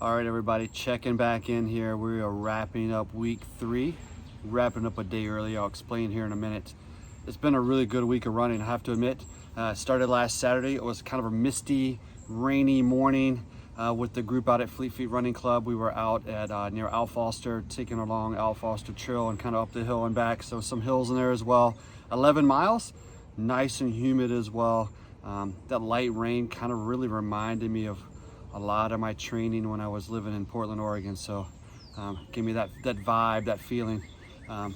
All right, everybody, checking back in here. We are wrapping up week 3, wrapping up a day early. I'll explain here in a minute. It's been a really good week of running, I have to admit. Started last Saturday. It was kind of a misty, rainy morning with the group out at Fleet Feet Running Club. We were out at near Al Foster, taking along Al Foster Trail and kind of up the hill and back. So some hills in there as well. 11 miles, nice and humid as well. That light rain kind of really reminded me of a lot of my training when I was living in Portland, Oregon. So gave me that vibe, that feeling at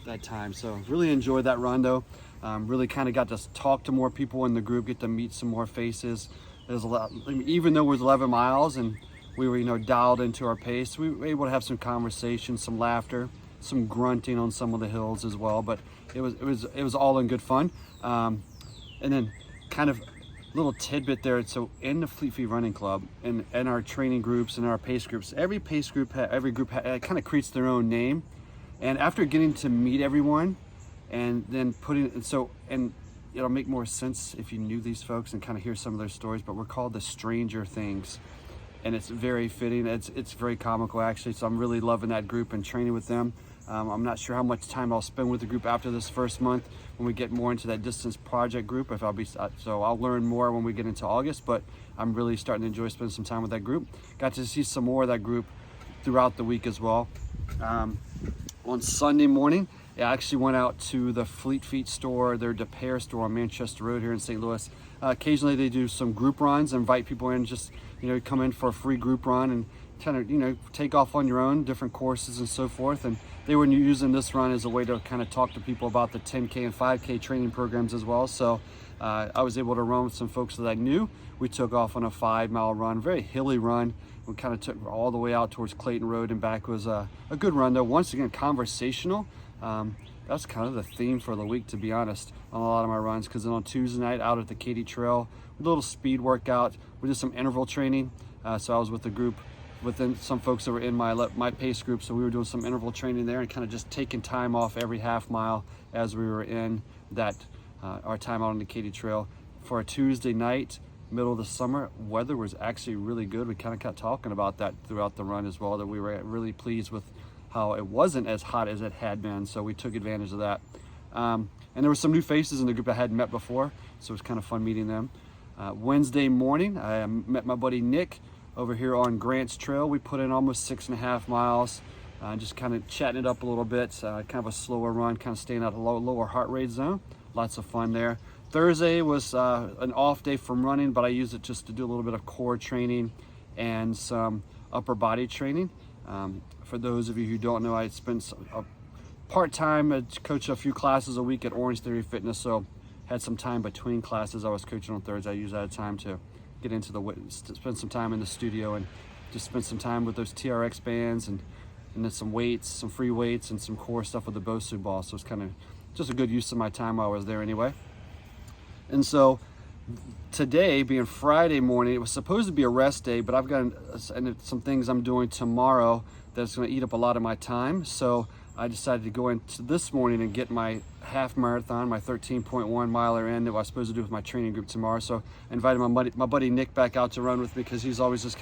that time. So really enjoyed that run though. Really kind of got to talk to more people in the group, get to meet some more faces. There's a lot, even though it was 11 miles and we were, dialed into our pace, we were able to have some conversation, some laughter, some grunting on some of the hills as well. But it was all in good fun. And then kind of little tidbit there. So in the Fleet Feet Running Club and our training groups and our pace groups, every pace group, every group kind of creates their own name. And after getting to meet everyone and then it'll make more sense if you knew these folks and kind of hear some of their stories, but we're called the Stranger Things. And it's very fitting. It's very comical actually. So I'm really loving that group and training with them. I'm not sure how much time I'll spend with the group after this first month when we get more into that distance project group. So I'll learn more when we get into August, but I'm really starting to enjoy spending some time with that group. Got to see some more of that group throughout the week as well. On Sunday morning, I actually went out to the Fleet Feet store, their Depair store on Manchester Road here in St. Louis. Occasionally they do some group runs, invite people in, just come in for a free group run and kind of take off on your own, different courses and so forth. And they were using this run as a way to kind of talk to people about the 10K and 5K training programs as well. So I was able to run with some folks that I knew. We took off on a 5-mile run, very hilly run. We kind of took all the way out towards Clayton Road and back. It was a good run though. Once again, conversational. That's kind of the theme for the week, to be honest, on a lot of my runs. Because then on Tuesday night out at the Katy Trail, a little speed workout. We did some interval training. So I was with the group, within some folks that were in my pace group. So we were doing some interval training there and kind of just taking time off every half mile as we were in that our time out on the Katy Trail. For a Tuesday night, middle of the summer, weather was actually really good. We kind of kept talking about that throughout the run as well, that we were really pleased with how it wasn't as hot as it had been. So we took advantage of that. And there were some new faces in the group I hadn't met before. So it was kind of fun meeting them. Wednesday morning, I met my buddy Nick over here on Grant's Trail. We put in almost 6.5 miles, just kind of chatting it up a little bit. Kind of a slower run, kind of staying at a lower heart rate zone. Lots of fun there. Thursday was an off day from running, but I used it just to do a little bit of core training and some upper body training. For those of you who don't know, I spent a part-time, I coach a few classes a week at Orange Theory Fitness, so had some time between classes. I was coaching on Thursday. I used that time to get into spend some time in the studio and just spend some time with those TRX bands and then some weights, some free weights and some core stuff with the Bosu ball. So it's kind of just a good use of my time while I was there anyway. And so today, being Friday morning, it was supposed to be a rest day, but I've got some things I'm doing tomorrow that's going to eat up a lot of my time. So I decided to go into this morning and get my half marathon, my 13.1 miler in that I was supposed to do with my training group tomorrow. So I invited my buddy Nick back out to run with me, because he's always just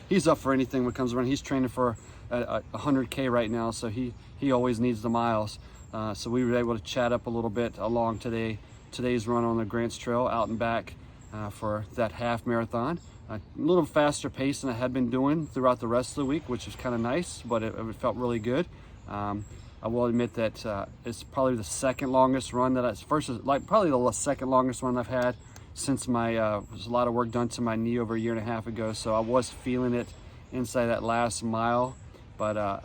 he's up for anything when it comes around. He's training for a 100K right now, so he always needs the miles. So we were able to chat up a little bit along today's run on the Grants Trail out and back for that half marathon. A little faster pace than I had been doing throughout the rest of the week, which was kind of nice, but it felt really good. I will admit that it's probably the second longest run probably the second longest run I've had since was a lot of work done to my knee over a year and a half ago. So I was feeling it inside that last mile, but I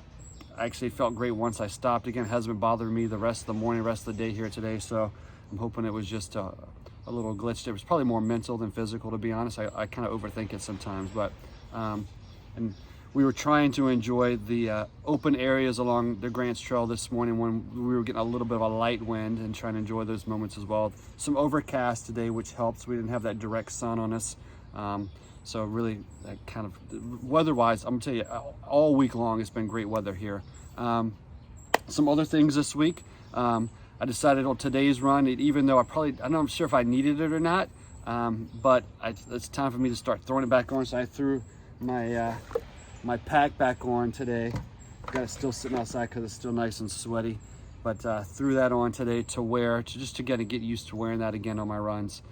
actually felt great once I stopped. Again, it hasn't been bothering me the rest of the morning, rest of the day here today. So I'm hoping it was just a little glitch. It was probably more mental than physical, to be honest. I kind of overthink it sometimes, but and we were trying to enjoy the open areas along the Grants Trail this morning when we were getting a little bit of a light wind, and trying to enjoy those moments as well. Some overcast today, which helps. We didn't have that direct sun on us. So really, that kind of weather-wise, I'm gonna tell you, all week long it's been great weather here. Some other things this week. I decided on today's run, even though I'm sure if I needed it or not, but it's time for me to start throwing it back on. So I threw my my pack back on today. Got it still sitting outside because it's still nice and sweaty, but threw that on today to wear, just to get used to wearing that again on my runs.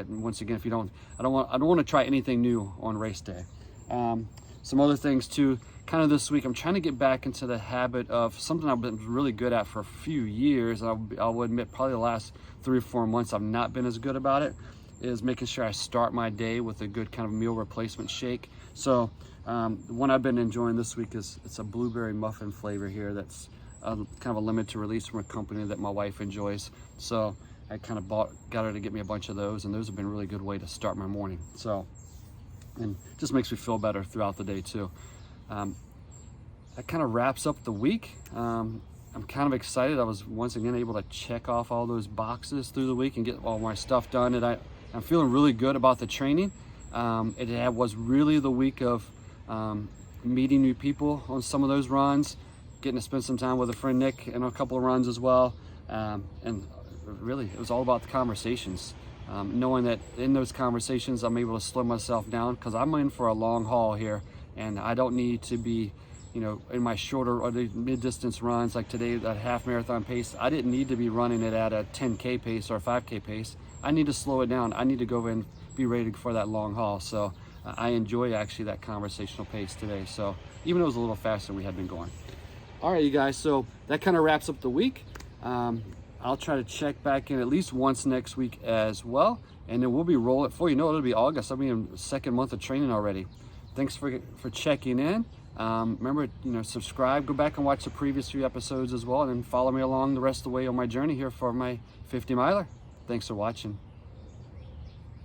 Once again, if you don't, I don't want to try anything new on race day. Some other things too, kind of this week, I'm trying to get back into the habit of something I've been really good at for a few years. I will admit probably the last 3 or 4 months I've not been as good about it, is making sure I start my day with a good kind of meal replacement shake. So the one I've been enjoying this week it's a blueberry muffin flavor here that's kind of a limited release from a company that my wife enjoys. So I kind of got her to get me a bunch of those, and those have been a really good way to start my morning. So, and just makes me feel better throughout the day too. That kind of wraps up the week. I'm kind of excited. I was once again able to check off all those boxes through the week and get all my stuff done. And I'm feeling really good about the training. It was really the week of meeting new people on some of those runs, getting to spend some time with a friend Nick in a couple of runs as well. And really, it was all about the conversations. Knowing that in those conversations, I'm able to slow myself down because I'm in for a long haul here, and I don't need to be, in my shorter or the mid-distance runs like today, that half marathon pace. I didn't need to be running it at a 10K pace or a 5K pace. I need to slow it down. I need to go in, be ready for that long haul. So I enjoy actually that conversational pace today. So even though it was a little faster than we had been going. All right, you guys. So that kind of wraps up the week. I'll try to check back in at least once next week as well, and then we'll be rolling. Before you know it, it'll be August. I'll be in the 2nd month of training already. Thanks for checking in. Remember, subscribe, go back and watch the previous 3 episodes as well, and then follow me along the rest of the way on my journey here for my 50 miler. Thanks for watching.